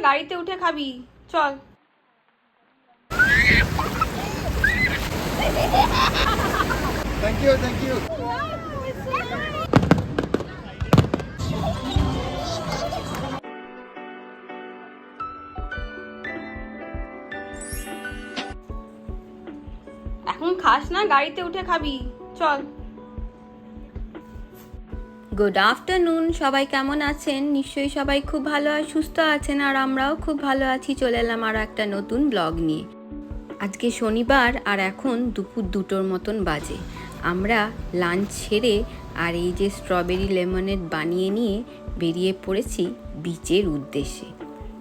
গাড়িতে উঠে খাবি, চল। Thank you, thank you. এখন খাস না, গাড়িতে উঠে খাবি, চল। গুড আফটারনুন, সবাই কেমন আছেন? নিশ্চয়ই সবাই খুব ভালো আর সুস্থ আছেন, আর আমরাও খুব ভালো আছি। চলে এলাম আরও একটা নতুন ব্লগ নিয়ে। আজকে শনিবার আর এখন দুপুর 2টোর মতন বাজে। আমরা লাঞ্চ সেরে আর এই যে স্ট্রবেরি লেমনেড বানিয়ে নিয়ে বেরিয়ে পড়েছি বিচের উদ্দেশ্যে।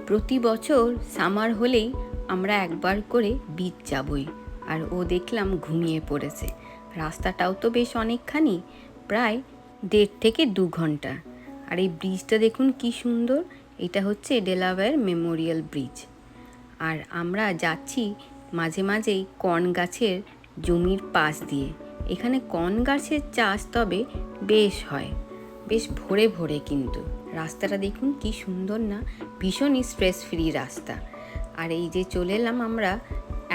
প্রতি বছর সামার হলেই আমরা একবার করে বিচ যাবই, আর ও দেখলাম ঘুমিয়ে পড়েছে। রাস্তাটাও তো বেশ অনেকখানি, প্রায় 1.5 থেকে 2 ঘন্টা। আর এই ব্রিজটা দেখুন কি সুন্দর, এটা হচ্ছে ডেলাওয়্যার মেমোরিয়াল ব্রিজ। আর আমরা যাচ্ছি মাঝে মাঝেই কর্ন গাছের জমির পাশ দিয়ে। এখানে কর্ন গাছের চাষ তবে বেশ হয়, বেশ ভরে ভরে। কিন্তু রাস্তাটা দেখুন কি সুন্দর না, ভীষণই স্ট্রেস ফ্রি রাস্তা। আর এই যে চলে এলাম আমরা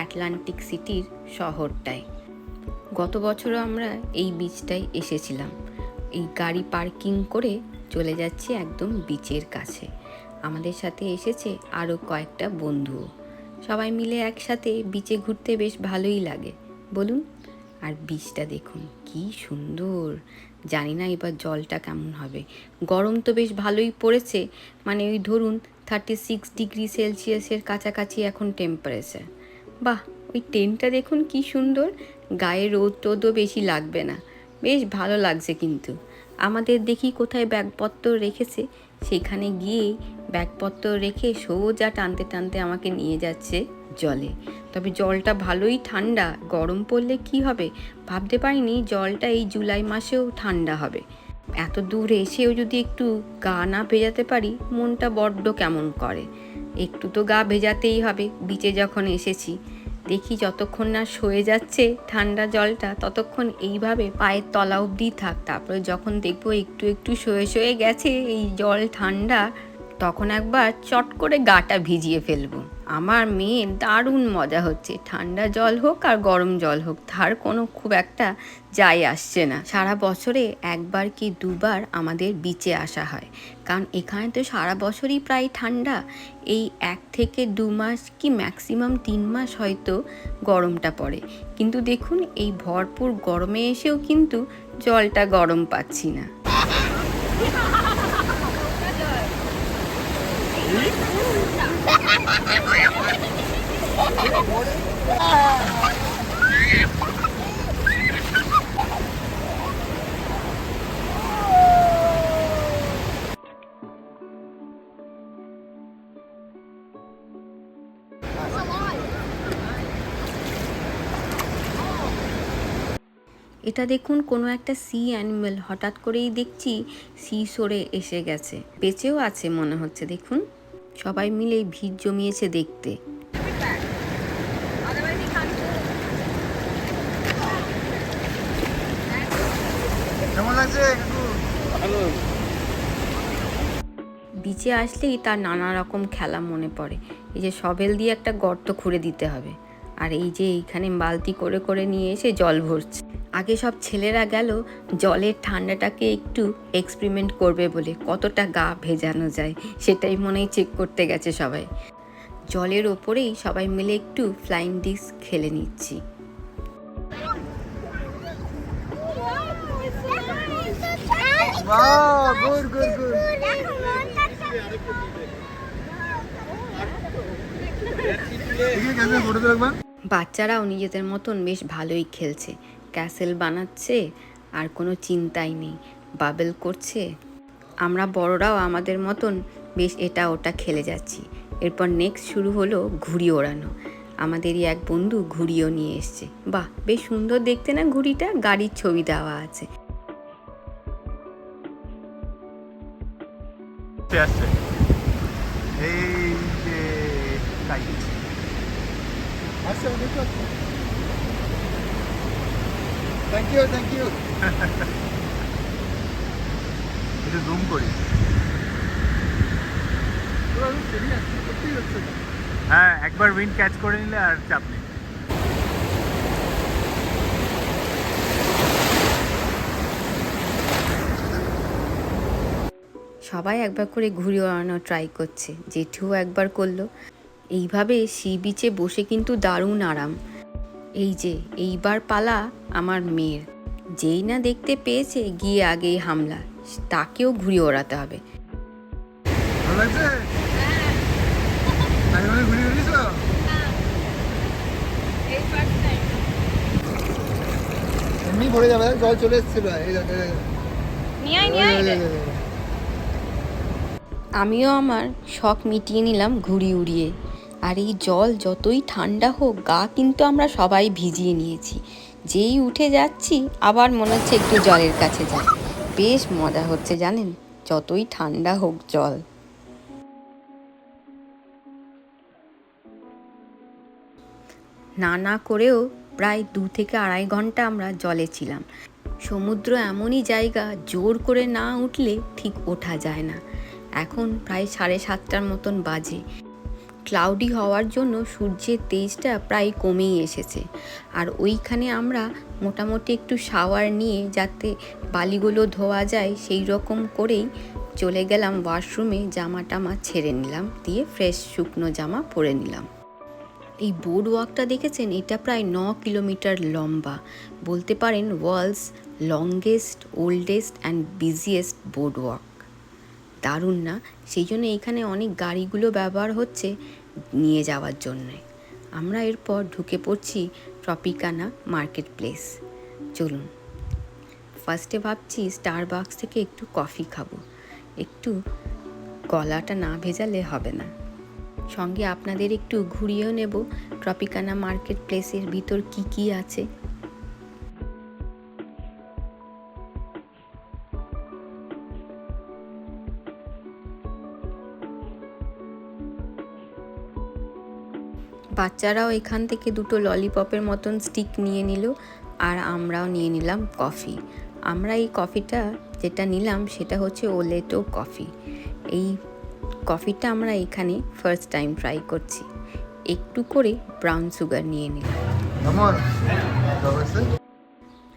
আটলান্টিক সিটির শহরটায়। গত বছরও আমরা এই বিচটায় এসেছিলাম। এই গাড়ি পার্কিং করে চলে যাচ্ছি একদম বিচের কাছে। আমাদের সাথে এসেছে আরও কয়েকটা বন্ধুও। সবাই মিলে একসাথে বিচে ঘুরতে বেশ ভালোই লাগে, বলুন। আর বিচটা দেখুন কি সুন্দর। জানি না এবার জলটা কেমন হবে। গরম তো বেশ ভালোই পড়েছে, মানে ওই ধরুন 36 ডিগ্রি সেলসিয়াসের কাছাকাছি এখন টেম্পারেচার। বাহ, ওই ট্রেনটা দেখুন কি সুন্দর, গায়ে রোদ টোদও বেশি লাগবে না, বেশ ভালো লাগছে। কিন্তু আমাদের দেখি কোথায় ব্যাগপত্র রেখেছে, সেখানে গিয়েই ব্যাগপত্র রেখে সোজা টানতে টানতে আমাকে নিয়ে যাচ্ছে জলে। তবে জলটা ভালোই ঠান্ডা, গরম পড়লে কি হবে ভাবতে পারিনি জলটা এই জুলাই মাসেও ঠান্ডা হবে। এত দূর এসেও যদি একটু গা না ভেজাতে পারি মনটা বড্ড কেমন করে। একটু তো গা ভেজাতেই হবে বিচে যখন এসেছি। দেখি যতক্ষণ না সয়ে যাচ্ছে ঠান্ডা জলটা ততক্ষণ এইভাবে পায়ের তলা অবধি থাক, তারপরে যখন দেখবো একটু একটু সয়ে সয়ে গেছে এই জল ঠান্ডা, তখন একবার চট করে গাটা ভিজিয়ে ফেলবো। আমার মেয়ের দারুণ মজা হচ্ছে, ঠান্ডা জল হোক আর গরম জল হোক তার কোনো খুব একটা যায় আসছে না। সারা বছরে একবার কি দুবার আমাদের বিচে আসা হয়, কারণ এখানে তো সারা বছরই প্রায় ঠান্ডা। এই 1 থেকে 2 মাস কি ম্যাক্সিমাম 3 মাস হয়তো গরমটা পড়ে। কিন্তু দেখুন এই ভরপুর গরমে এসেও কিন্তু জলটা গরম পাচ্ছি না। এটা দেখুন কোনো একটা সি অ্যানিমেল, হঠাৎ করেই দেখছি সি সরে এসে গেছে, বেঁচেও আছে মনে হচ্ছে। দেখুন সবাই মিলে ভিড় জমিয়েছে দেখতে। কেমন লাগছে? ভালো। বিচে আসলেই তার নানা রকম খেলা মনে পড়ে। এই যে শবেল দিয়ে একটা গর্ত খুঁড়ে দিতে হবে, আর এই যে এইখানে বালতি করে করে নিয়ে এসে জল ভরছে। আগে সব ছেলেরা গেল জলের ঠান্ডাটাকে একটু এক্সপেরিমেন্ট করবে বলে, কতটা গা ভেজানো যায় সেটাই মনে হয় চেক করতে গেছে সবাই। জলের ওপরেই সবাই মিলে একটু ফ্লাইং ডিস্ক খেলে নিচ্ছি। Wow, good, good, good. বাচ্চারাও নিজেদের মতন বেশ ভালোই খেলছে, ক্যাসেল বানাচ্ছে আর কোনো চিন্তাই নেই, বাবেল করছে। আমরা বড়রাও আমাদের মতন বেশ এটা ওটা খেলে যাচ্ছি। এরপর নেক্সট শুরু হলো ঘুড়ি ওড়ানো। আমাদেরই এক বন্ধু ঘুড়িও নিয়ে এসছে। বাহ, বেশ সুন্দর দেখতে না ঘুড়িটা, গাড়ির ছবি দেওয়া আছে। এই যে থ্যাংক ইউ, থ্যাংক ইউ। একটু জুম করি। যাচ্ছে। হ্যাঁ, একবার উইন্ড ক্যাচ করে নিলে আর চাপ নেই। সবাই একবার করে ঘুরে ওড়ানো ট্রাই করছে, জেঠুও একবার করলো। এইভাবে সি বিচে বসে কিন্তু দারুণ আরাম। এই যে এইবার পালা আমার মেয়ের, যেই না দেখতে পেয়েছে গিয়ে আগেই হামলা, তাকেও ঘুরে ওড়াতে হবে। ভালো লাগছে? আগে মানে ঘুরে বেরিয়েছো? এমনি ভরে যাবে, জল চলে এসেছিল। এই দেখো, আমিও আমার শখ মিটিয়ে নিলাম ঘুড়ি উড়িয়ে। আর এই জল যতই ঠান্ডা হোক, গা কিন্তু আমরা সবাই ভিজিয়ে নিয়েছি। যেই উঠে যাচ্ছি আবার মনে হচ্ছে একটু জলের কাছে যাই। বেশ মজা হচ্ছে জানেন, যতই ঠান্ডা হোক জল। না করেও প্রায় 2 থেকে আড়াই ঘন্টা আমরা জলে ছিলাম। সমুদ্র এমনই জায়গা, জোর করে না উঠলে ঠিক ওঠা যায় না। এখন প্রায় 7:30টার মতন বাজে। ক্লাউডি হওয়ার জন্য সূর্যের তেজটা প্রায় কমেই এসেছে। আর ওইখানে আমরা মোটামুটি একটু শাওয়ার নিয়ে যাতে বালিগুলো ধোয়া যায় সেই রকম করেই চলে গেলাম ওয়াশরুমে। জামা টামা ছেড়ে নিলাম, দিয়ে ফ্রেশ শুকনো জামা পরে নিলাম। এই বোর্ড ওয়াকটা দেখেছেন, এটা প্রায় 9 কিলোমিটার লম্বা। বলতে পারেন world's longest, oldest and busiest boardwalk. দারুণ না? সেই জন্য এখানে অনেক গাড়িগুলো ব্যবহার হচ্ছে নিয়ে যাওয়ার জন্যে। আমরা এরপর ঢুকে পড়ছি ট্রপিকানা মার্কেট প্লেস। চলুন, ফার্স্টে ভাবছি স্টারবাকস থেকে একটু কফি খাবো, একটু গলাটা না ভেজালে হবে না। সঙ্গে আপনাদের একটু ঘুরিয়েও নেব ট্রপিকানা মার্কেট প্লেসের ভিতর কি কি আছে। বাচ্চারাও এখান থেকে দুটো ললিপপের মতন স্টিক নিয়ে নিল, আর আমরাও নিয়ে নিলাম কফি। আমরা এই কফিটা যেটা নিলাম সেটা হচ্ছে ওলেটো কফি। এই কফিটা আমরা এখানে ফার্স্ট টাইম ট্রাই করছি। একটু করে ব্রাউন সুগার নিয়ে নিলাম।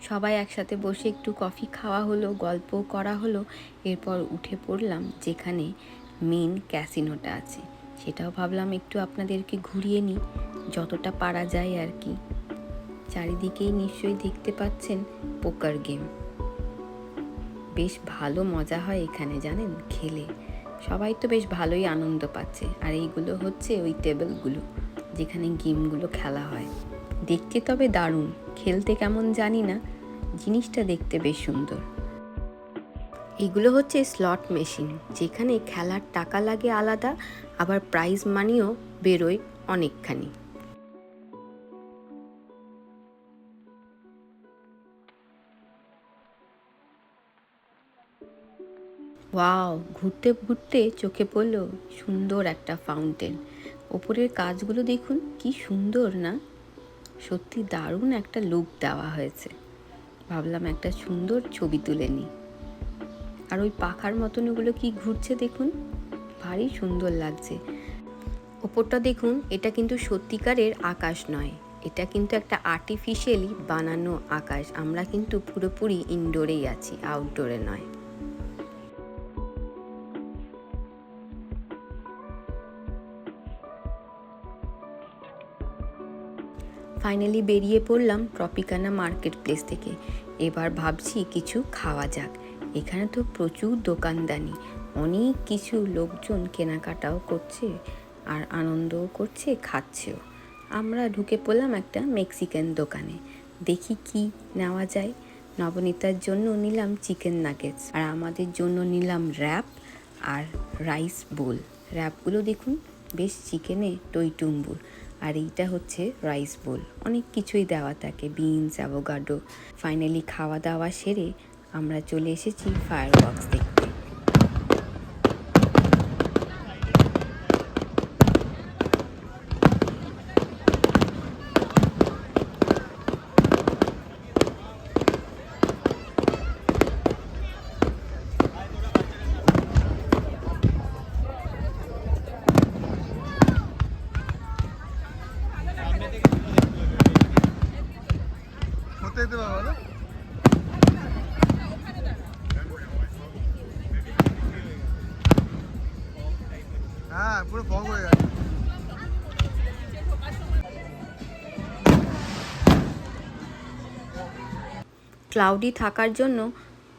সবাই একসাথে বসে একটু কফি খাওয়া হলো, গল্প করা হলো। এরপর উঠে পড়লাম যেখানে মেন ক্যাসিনোটা আছে, সেটাও ভাবলাম একটু আপনাদেরকে ঘুরিয়ে নিই যতটা পারা যায় আর কি। চারিদিকেই নিশ্চয়ই দেখতে পাচ্ছেন পোকার গেম। বেশ ভালো মজা হয় এখানে জানেন খেলে। সবাই তো বেশ ভালোই আনন্দ পাচ্ছে। আর এইগুলো হচ্ছে ওই টেবিলগুলো যেখানে গেমগুলো খেলা হয়। দেখতে তবে দারুণ, খেলতে কেমন জানি না, জিনিসটা দেখতে বেশ সুন্দর। এগুলো হচ্ছে স্লট মেশিন, যেখানে খেলার টাকা লাগে আলাদা, আবার প্রাইজ মানিও বেরোয় অনেকখানি। ওয়াও, ঘুরতে ঘুরতে চোখে পড়লো সুন্দর একটা ফাউন্টেন। ওপরের কাজগুলো দেখুন কি সুন্দর না? সত্যি দারুণ একটা লুক দেওয়া হয়েছে। ভাবলাম একটা সুন্দর ছবি তুলে নিই। আর ওই পাখার মতন ওগুলো কি ঘুরছে দেখুন, ভারী সুন্দর লাগছে। ওপরটা দেখুন, এটা কিন্তু সত্যিকারের আকাশ নয়, এটা কিন্তু একটা আর্টিফিশিয়ালি বানানো আকাশ। আমরা কিন্তু পুরোপুরি ইনডোরেই আছি, আউটডোরে নয়। ফাইনালি বেরিয়ে পড়লাম ট্রপিকানা মার্কেট প্লেস থেকে। এবার ভাবছি কিছু খাওয়া যাক। এখানে তো প্রচুর দোকানদানি, অনেক কিছু লোকজন কেনাকাটাও করছে আর আনন্দও করছে, খাচ্ছেও। আমরা ঢুকে পড়লাম একটা মেক্সিকান দোকানে। দেখি কি নেওয়া যায়। নবনীতার জন্য নিলাম চিকেন নাগেটস, আর আমাদের জন্য নিলাম র্যাপ আর রাইস বোল। র্যাপগুলো দেখুন বেশ চিকেনে টইটুম্বুর, আর এইটা হচ্ছে রাইস বোল। অনেক কিছুই দেওয়া থাকে, বিনস, অ্যাভোকাডো। ফাইনালি খাওয়া দাওয়া সেরে আমরা চলে এসেছি ফায়ারওয়ার্কস দেখতে। দেখতে পাবো না? হ্যাঁ পুরো ফগ হয়ে গেছে। ক্লাউডি থাকার জন্য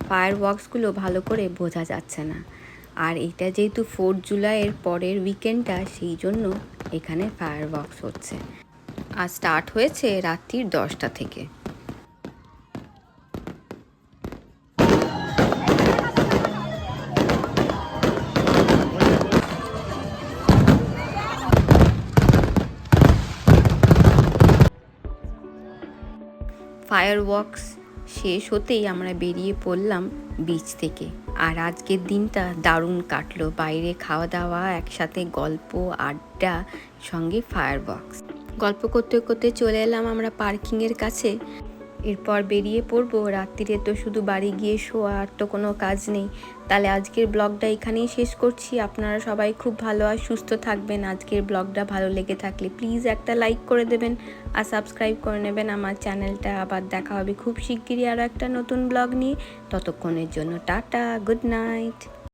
ফায়ার ওয়ার্কসগুলো ভালো করে বোঝা যাচ্ছে না। আর এটা যেহেতু 4 জুলাইয়ের পরের উইকেন্ডটা, সেই জন্য এখানে ফায়ার ওয়ার্কস হচ্ছে। আর স্টার্ট হয়েছে রাত্রির 10টা থেকে। ফায়ার ওয়ার্কস শেষ হতেই আমরা বেরিয়ে পড়লাম বিচ থেকে। আর আজকের দিনটা দারুণ কাটলো, বাইরে খাওয়া দাওয়া, একসাথে গল্প আড্ডা, সঙ্গে ফায়ার ওয়ার্কস। গল্প করতে করতে চলে এলাম আমরা পার্কিংয়ের কাছে। এরপর বেরিয়ে পড়বো। রাত্রিরে তো শুধু বাড়ি গিয়ে শোয়া, আর তো কোনো কাজ নেই। তাহলে আজকের ব্লগটা এখানেই শেষ করছি। আপনারা সবাই খুব ভালো আর সুস্থ থাকবেন। আজকের ব্লগটা ভালো লেগে থাকলে প্লিজ একটা লাইক করে দেবেন আর সাবস্ক্রাইব করে নেবেন আমার চ্যানেলটা। আবার দেখা হবে খুব শিগগিরই আরও একটা নতুন ব্লগ নিয়ে। ততক্ষণের জন্য টাটা, গুড নাইট।